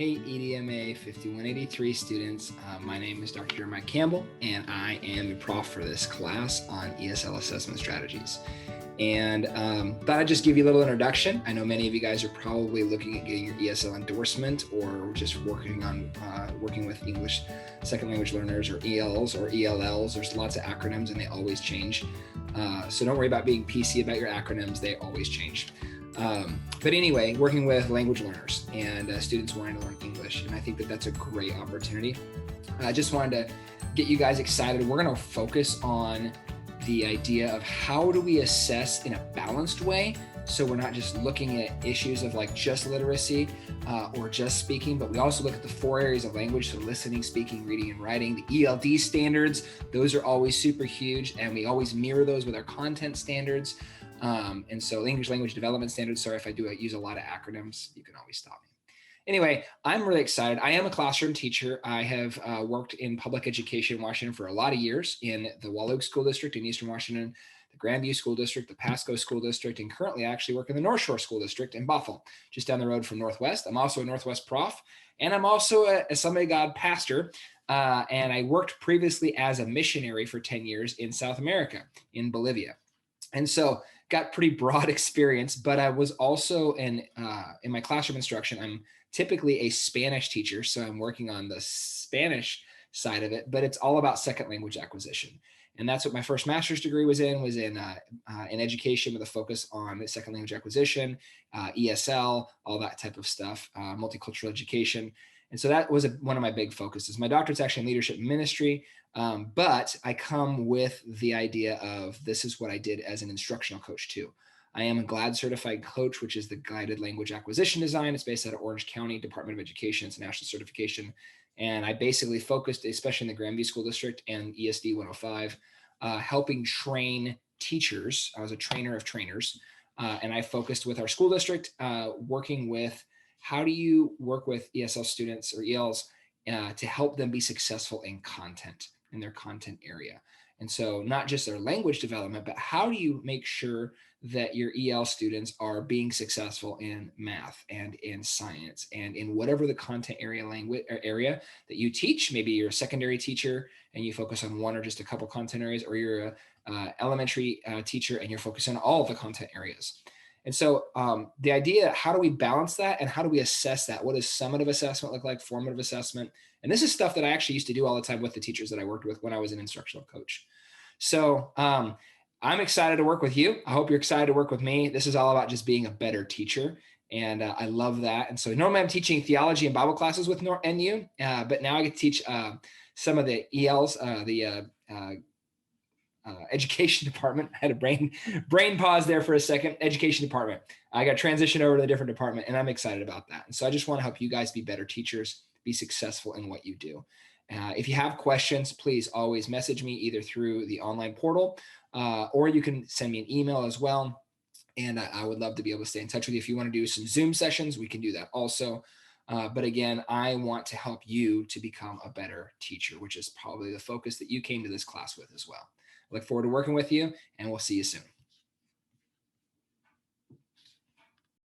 Hey, EDMA 5183 students. My name is Dr. Jeremiah Campbell, and I am the prof for this class on ESL assessment strategies. And thought I'd just give you a little introduction. I know many of you guys are probably looking at getting your ESL endorsement or just working with English second language learners or ELs or ELLs. There's lots of acronyms and they always change. So don't worry about being PC about your acronyms. They always change. But anyway, working with language learners and students wanting to learn English. And I think that that's a great opportunity. I just wanted to get you guys excited. We're going to focus on the idea of how do we assess in a balanced way. So we're not just looking at issues of like just literacy or just speaking, but we also look at the 4 areas of language. So listening, speaking, reading, and writing. The ELD standards, those are always super huge. And we always mirror those with our content standards. And so English language development standards, sorry if I use a lot of acronyms, you can always stop me. Anyway, I'm really excited. I am a classroom teacher. I have worked in public education in Washington for a lot of years in the Wall-Oak School District in Eastern Washington, the Grandview School District, the Pasco School District, and currently I actually work in the North Shore School District in Bothell, just down the road from Northwest. I'm also a Northwest prof, and I'm also a Assembly of God pastor. And I worked previously as a missionary for 10 years in South America, in Bolivia. And so got pretty broad experience, but I was also in my classroom instruction, I'm typically a Spanish teacher. So I'm working on the Spanish side of it, but it's all about second language acquisition. And that's what my first master's degree was in education with a focus on second language acquisition, ESL, all that type of stuff, multicultural education. And so that was one of my big focuses. My doctorate's actually in leadership and ministry, but I come with the idea of this is what I did as an instructional coach too. I am a GLAD certified coach, which is the Guided Language Acquisition Design. It's based out of Orange County Department of Education. It's a national certification. And I basically focused, especially in the Grandview School District and ESD 105, helping train teachers. I was a trainer of trainers. And I focused with our school district, working with how do you work with ESL students or ELs to help them be successful in content, in their content area. And so not just their language development, but how do you make sure that your EL students are being successful in math and in science and in whatever the content area that you teach. Maybe you're a secondary teacher and you focus on one or just a couple content areas, or you're a elementary teacher and you're focused on all of the content areas. And so the idea, how do we balance that and how do we assess that? What does summative assessment look like, formative assessment? And this is stuff that I actually used to do all the time with the teachers that I worked with when I was an instructional coach. So I'm excited to work with you. I hope you're excited to work with me. This is all about just being a better teacher. And I love that. And so normally I'm teaching theology and Bible classes with NU, but now I get to teach some of the ELs, education department. I had a brain pause there for a second. Education department. I got transitioned over to a different department, and I'm excited about that. And so I just want to help you guys be better teachers, be successful in what you do. If you have questions, please always message me either through the online portal or you can send me an email as well. And I would love to be able to stay in touch with you. If you want to do some Zoom sessions, we can do that also. But again, I want to help you to become a better teacher, which is probably the focus that you came to this class with as well. I look forward to working with you, and we'll see you soon.